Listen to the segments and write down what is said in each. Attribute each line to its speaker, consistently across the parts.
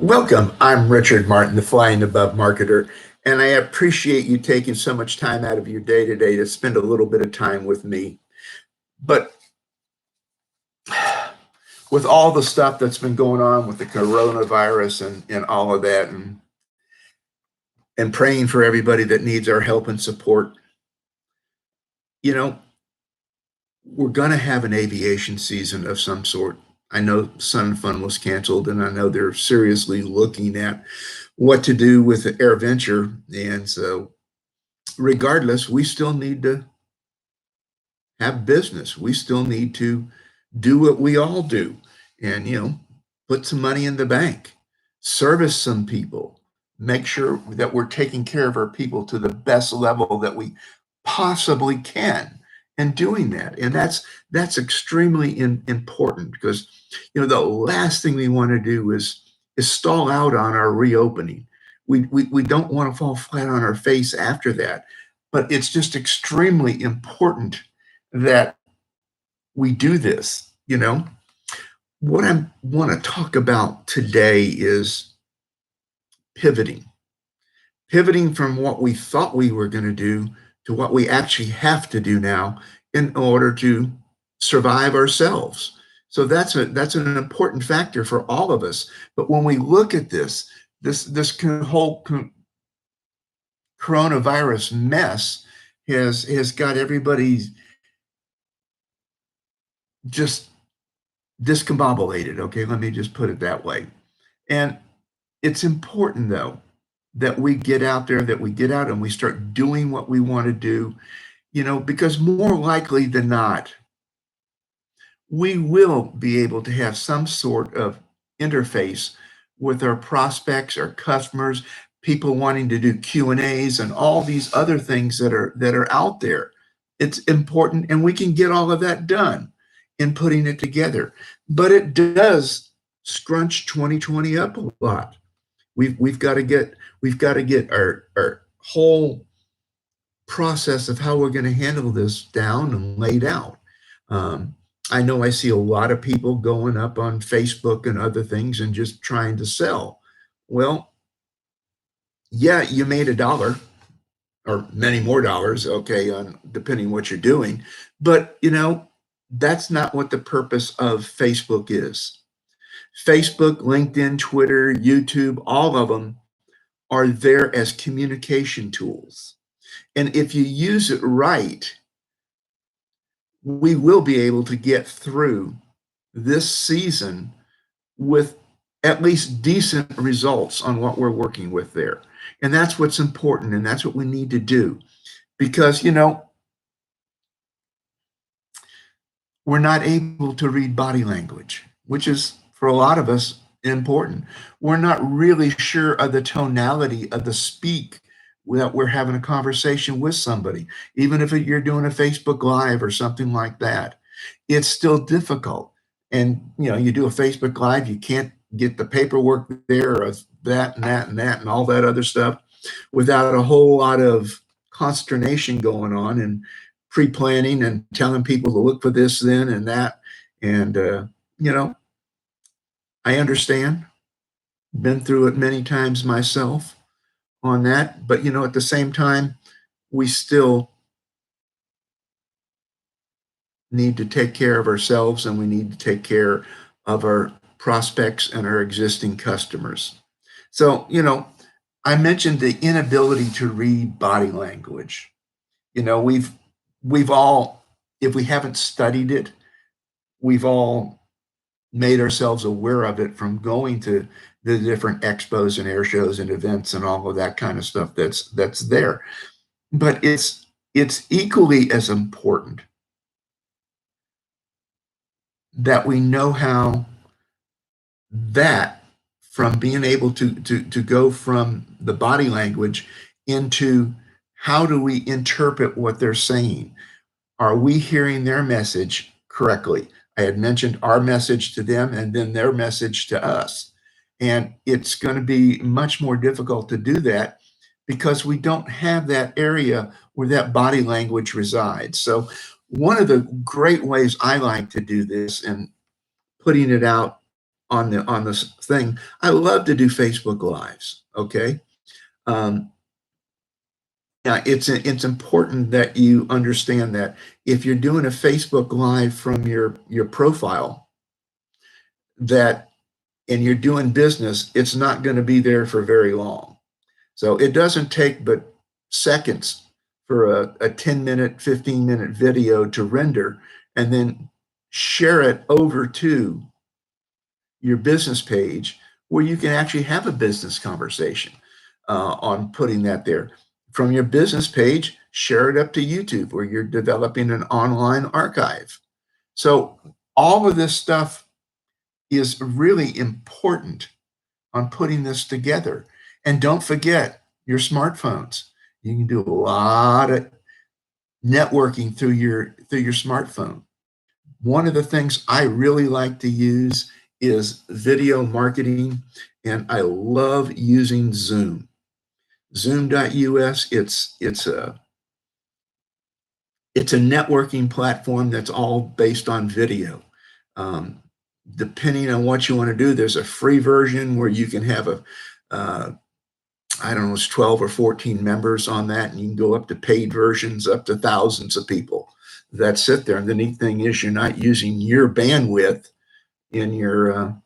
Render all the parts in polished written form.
Speaker 1: Welcome. I'm Richard Martin, the Flying Above Marketer, and I appreciate you taking so much time out of your day today to spend a little bit of time with me. But with all the stuff that's been going on with the coronavirus and all of that, and praying for everybody that needs our help and support, you know, we're going to have an aviation season of some sort. I know Sun and Fun was canceled, and I know they're seriously looking at what to do with AirVenture. And so, regardless, we still need to have business. We still need to do what we all do and, put some money in the bank, service some people, make sure that we're taking care of our people to the best level that we possibly can and doing that. And that's extremely important because, the last thing we want to do is stall out on our reopening. We don't want to fall flat on our face after that, but it's just extremely important that we do this. What I want to talk about today is pivoting. Pivoting from what we thought we were going to do to what we actually have to do now in order to survive ourselves. So that's an important factor for all of us. But when we look at this whole coronavirus mess has got everybody just discombobulated. Okay, let me just put it that way. And it's important though that we get out there, that we get out and we start doing what we want to do, because more likely than not, we will be able to have some sort of interface with our prospects, our customers, people wanting to do Q&As and all these other things that are out there. It's important, and we can get all of that done in putting it together. But it does scrunch 2020 up a lot. We've got to get our whole process of how we're going to handle this down and laid out. I know I see a lot of people going up on Facebook and other things and just trying to sell. Well, yeah, you made $1 or many more dollars, okay, on depending what you're doing. But that's not what the purpose of Facebook is. Facebook, LinkedIn, Twitter, YouTube, all of them are there as communication tools. And if you use it right, we will be able to get through this season with at least decent results on what we're working with there. And that's what's important, and that's what we need to do. Because, we're not able to read body language, which is, for a lot of us, important. We're not really sure of the tonality of the speak that we're having a conversation with somebody, even if you're doing a Facebook Live or something like that. It's still difficult. And, you do a Facebook Live, you can't get the paperwork there of that and that and that and all that other stuff without a whole lot of consternation going on and pre-planning and telling people to look for this, then, and that. And, I understand, been through it many times myself on that. But, at the same time, we still need to take care of ourselves, and we need to take care of our prospects and our existing customers. So, I mentioned the inability to read body language. We've all, if we haven't studied it, we've all made ourselves aware of it from going to the different expos and air shows and events and all of that kind of stuff that's there. But it's equally as important that we know how that, from being able to go from the body language into how do we interpret what they're saying? Are we hearing their message correctly? I had mentioned our message to them and then their message to us. And it's going to be much more difficult to do that because we don't have that area where that body language resides. So one of the great ways I like to do this and putting it out on this thing. I love to do Facebook Lives. Okay. Um, yeah, it's important that you understand that if you're doing a Facebook Live from your profile, that and you're doing business, it's not going to be there for very long. So it doesn't take but seconds for a 10-minute, 15-minute video to render and then share it over to your business page where you can actually have a business conversation on putting that there. From your business page, share it up to YouTube where you're developing an online archive. So all of this stuff is really important on putting this together. And don't forget your smartphones. You can do a lot of networking through your smartphone. One of the things I really like to use is video marketing, and I love using Zoom. Zoom.us, it's a networking platform that's all based on video. Um, Depending on what you want to do, there's a free version where you can have I don't know, it's 12 or 14 members on that, and you can go up to paid versions up to thousands of people that sit there. And the neat thing is you're not using your bandwidth in your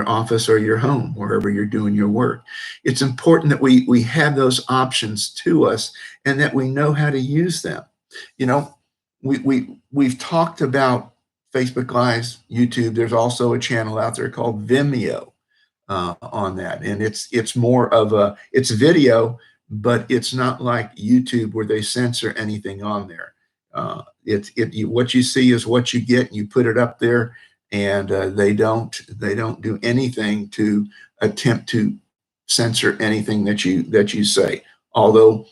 Speaker 1: office or your home, wherever you're doing your work. It's important that we have those options to us and that we know how to use them. You know, we've talked about Facebook Lives, YouTube. There's also a channel out there called Vimeo on that, and it's more of it's video, but it's not like YouTube where they censor anything on there. What you see is what you get, and you put it up there, and they don't do anything to attempt to censor anything that you say. Although,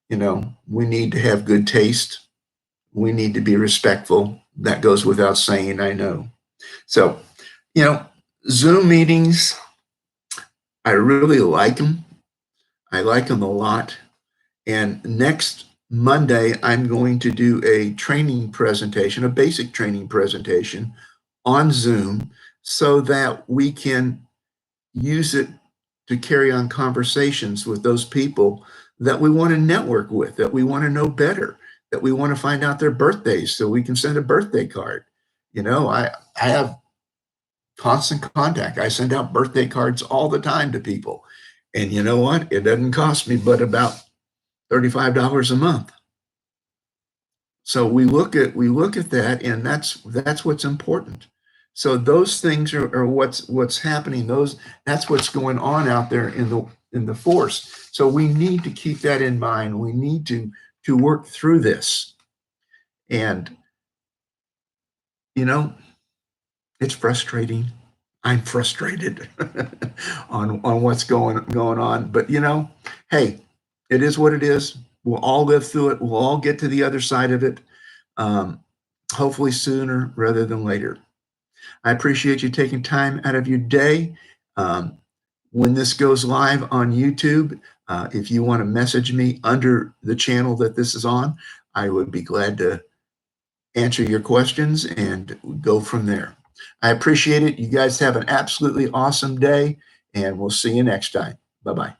Speaker 1: we need to have good taste, we need to be respectful. That goes without saying, I know. So, Zoom meetings, I really like them. I like them a lot. And next Monday, I'm going to do a training presentation, a basic training presentation on Zoom so that we can use it to carry on conversations with those people that we want to network with, that we want to know better, that we want to find out their birthdays so we can send a birthday card. I have constant contact. I send out birthday cards all the time to people. And you know what? It doesn't cost me but about $35 a month. So we look at that, and that's what's important. So those things are what's happening. That's what's going on out there in the force. So we need to keep that in mind. We need to work through this. And it's frustrating. I'm frustrated on what's going on. But hey, it is what it is. We'll all live through it. We'll all get to the other side of it. Hopefully sooner rather than later. I appreciate you taking time out of your day. When this goes live on YouTube, if you want to message me under the channel that this is on, I would be glad to answer your questions and go from there. I appreciate it. You guys have an absolutely awesome day, and we'll see you next time. Bye-bye.